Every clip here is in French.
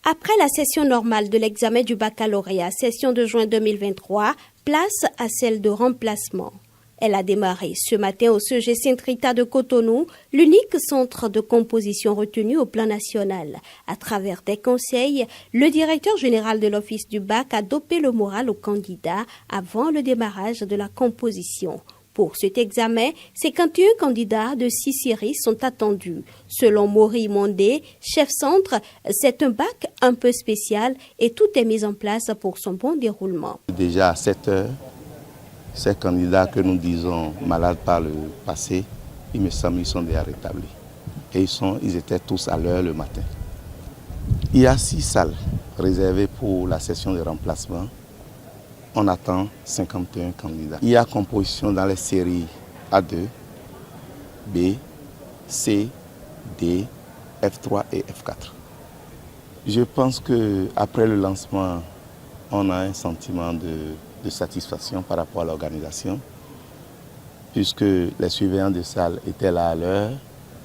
Après la session normale de l'examen du baccalauréat, session de juin 2023, place à celle de remplacement. Elle a démarré ce matin au CEG Saint-Rita de Cotonou, l'unique centre de composition retenu au plan national. À travers des conseils, le directeur général de l'Office du bac a dopé le moral aux candidats avant le démarrage de la composition. Pour cet examen, 51 candidats de 6 séries sont attendus. Selon Maury Mondé, chef centre, c'est un bac un peu spécial et tout est mis en place pour son bon déroulement. Déjà à 7 heures, ces candidats que nous disons malades par le passé, il me semble qu'ils sont déjà rétablis. Et ils étaient tous à l'heure le matin. Il y a 6 salles réservées pour la session de remplacement. On attend 51 candidats. Il y a composition dans les séries A2, B, C, D, F3 et F4. Je pense qu'après le lancement, on a un sentiment de satisfaction par rapport à l'organisation, puisque les surveillants de salle étaient là à l'heure.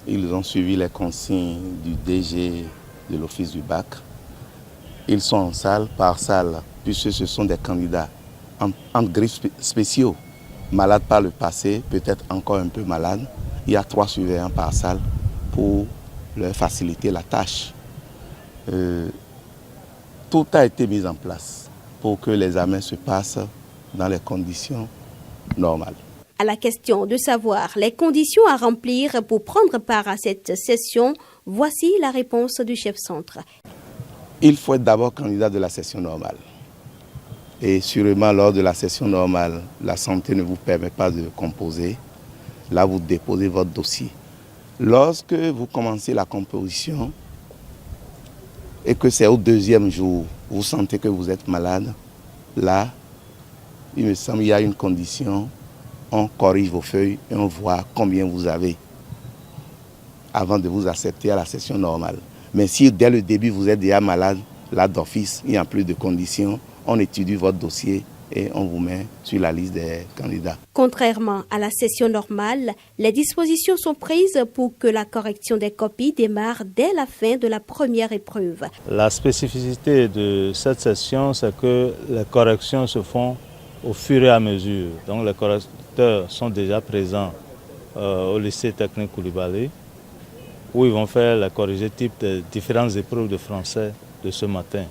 Ils ont suivi les consignes du DG de l'Office du bac. Ils sont en salle par salle, puisque ce sont des candidats en griffes spéciaux, malades par le passé, peut-être encore un peu malades. Il y a 3 surveillants par salle pour leur faciliter la tâche. Tout a été mis en place pour que l'examen se passe dans les conditions normales. À la question de savoir les conditions à remplir pour prendre part à cette session, voici la réponse du chef centre. Il faut être d'abord candidat de la session normale. Et sûrement, lors de la session normale, la santé ne vous permet pas de composer. Là, vous déposez votre dossier. Lorsque vous commencez la composition et que c'est au 2e jour, vous sentez que vous êtes malade, là, il me semble qu'il y a une condition, on corrige vos feuilles et on voit combien vous avez avant de vous accepter à la session normale. Mais si dès le début vous êtes déjà malade, là d'office, il n'y a plus de conditions, on étudie votre dossier et on vous met sur la liste des candidats. Contrairement à la session normale, les dispositions sont prises pour que la correction des copies démarre dès la fin de la première épreuve. La spécificité de cette session, c'est que les corrections se font au fur et à mesure. Donc les correcteurs sont déjà présents au lycée technique Koulibaly, où ils vont faire la corrigée type des différentes épreuves de français de ce matin.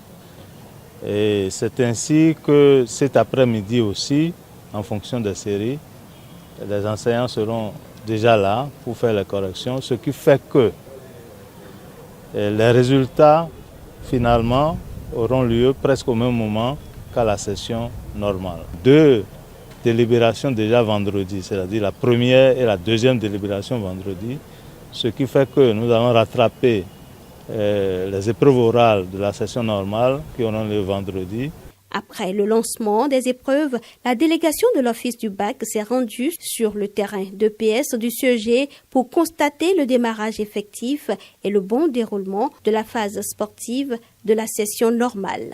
Et c'est ainsi que cet après-midi aussi, en fonction des séries, les enseignants seront déjà là pour faire les corrections, ce qui fait que les résultats, finalement, auront lieu presque au même moment qu'à la session normale. 2 délibérations déjà vendredi, c'est-à-dire la première et la deuxième délibération vendredi, ce qui fait que nous allons rattraper les épreuves orales de la session normale qui auront lieu vendredi. Après le lancement des épreuves, la délégation de l'Office du bac s'est rendue sur le terrain d'EPS du CEG pour constater le démarrage effectif et le bon déroulement de la phase sportive de la session normale.